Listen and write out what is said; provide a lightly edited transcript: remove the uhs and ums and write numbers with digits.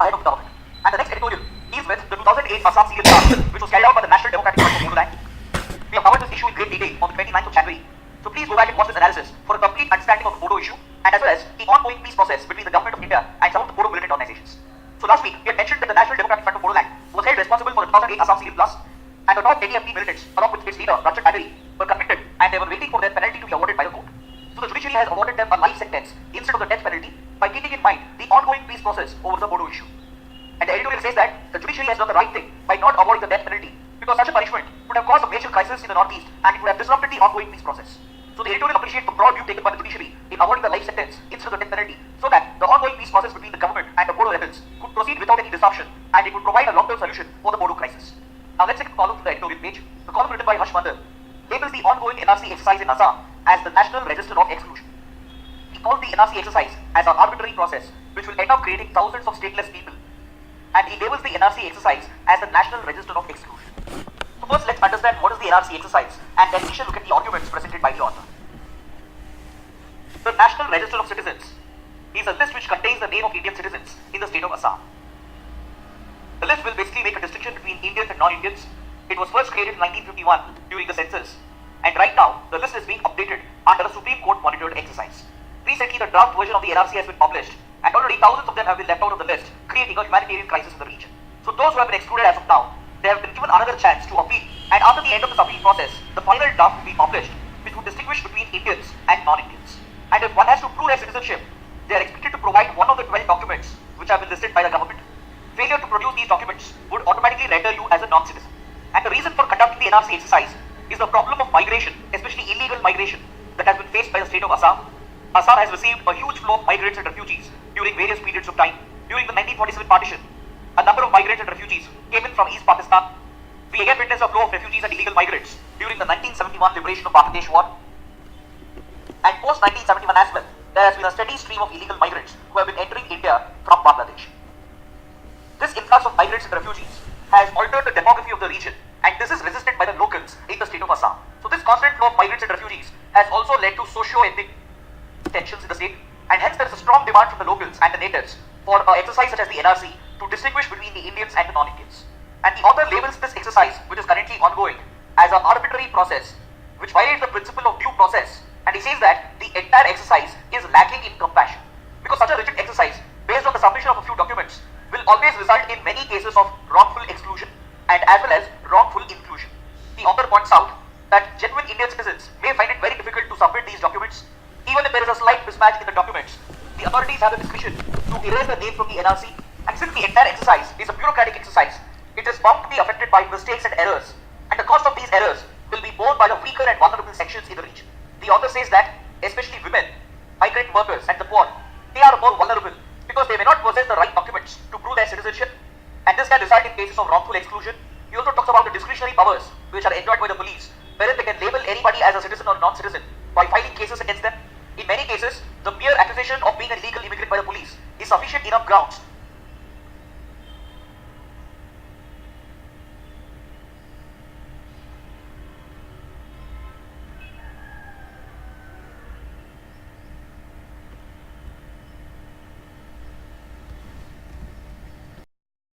ahead of the government. And the next editorial deals with the 2008 Assam serial blast, which was carried out by the National Democratic Front for Bodoland. We have covered this issue in great detail on the 29th of January. So please go back and watch this analysis for a complete understanding of the Bodo issue and as well as the ongoing peace process between the government of India and some of the Bodo militant organizations. So last week, we had mentioned that the National Democratic Front of Bodoland was held responsible for the 2008 Assam serial blast, and the top NDMP militants, along with its leader, Ranjan, were convicted and they were waiting for their penalty to be awarded by the court. So the judiciary has awarded them a life sentence instead of the death penalty by keeping in mind the ongoing peace process over the Bodo issue. And the editorial says that the judiciary has done the right thing by not awarding the death penalty because such a punishment would have caused a major crisis in the northeast and it would have disrupted the ongoing peace process. So the editorial appreciates the broad view taken by the judiciary in awarding the life sentence instead of the death penalty so that the ongoing peace process between the government and the Bodo rebels could proceed without any disruption and it would provide a long-term solution for the Bodo crisis. Now let's take a column to the editorial page. The column written by Harsh Mandar labels the ongoing NRC exercise in Assam as the National Register of Exclusion. He called the NRC exercise as an arbitrary process which will end up creating thousands of stateless people, and he labels the NRC exercise as the National Register of Exclusion. So first let's understand what is the NRC exercise and then we shall look at the arguments presented by the author. The National Register of Citizens is a list which contains the name of Indian citizens in the state of Assam. The list will basically make a distinction between Indians and non-Indians. It was first created in 1951 during the census, and right now the list is being updated under a Supreme Court monitored exercise. Recently the draft version of the NRC has been published and already thousands of them have been left out of the list, creating a humanitarian crisis in the region. So those who have been excluded as of now, they have been given another chance to appeal, and after the end of this appeal process, the final draft will be published which would distinguish between Indians and non-Indians. And if one has to prove their citizenship, they are expected to provide one of the 12 documents which have been listed by the government. Failure to produce these documents would automatically render you as a non-citizen. And the reason for conducting the NRC exercise is the problem of migration, especially illegal migration, that has been faced by the state of Assam. Assam has received a huge flow of migrants and refugees during various periods of time. During the 1947 partition, a number of migrants and refugees came in from East Pakistan. We again witnessed a flow of refugees and illegal migrants during the 1971 liberation of Bangladesh war. And post 1971 as well, there has been a steady stream of illegal migrants who have been entering India from Bangladesh. This influx of migrants and refugees has altered the demography of the region, and this is resisted by the locals in the state of Assam. So this constant flow of migrants and refugees has also led to socio-ethnic tensions in the state, and hence there is a strong demand from the locals and the natives for an exercise such as the NRC to distinguish between the Indians and the non-Indians. And the author labels this exercise, which is currently ongoing, as an arbitrary process which violates the principle of due process, and he says that the entire exercise is lacking in compassion because such a rigid exercise based on the submission of a few documents will always result in many cases of wrongful exclusion and as well as wrongful inclusion. The author points out that genuine Indian citizens may find it very difficult to submit these documents. Even if there is a slight mismatch in the documents, the authorities have the discretion to erase the name from the NRC, and since the entire exercise is a bureaucratic exercise, it is bound to be affected by mistakes and errors, and the cost of these errors will be borne by the weaker and vulnerable sections in the region. The author says that especially women, migrant workers and the poor, they are more vulnerable because they may not possess the right documents to prove their citizenship, and this can result in cases of wrongful exclusion. He also talks about the discretionary powers which are enjoyed by the police, wherein they can label anybody as a citizen or non-citizen by filing cases against them. In many cases, the mere accusation of being an illegal immigrant by the police is sufficient enough grounds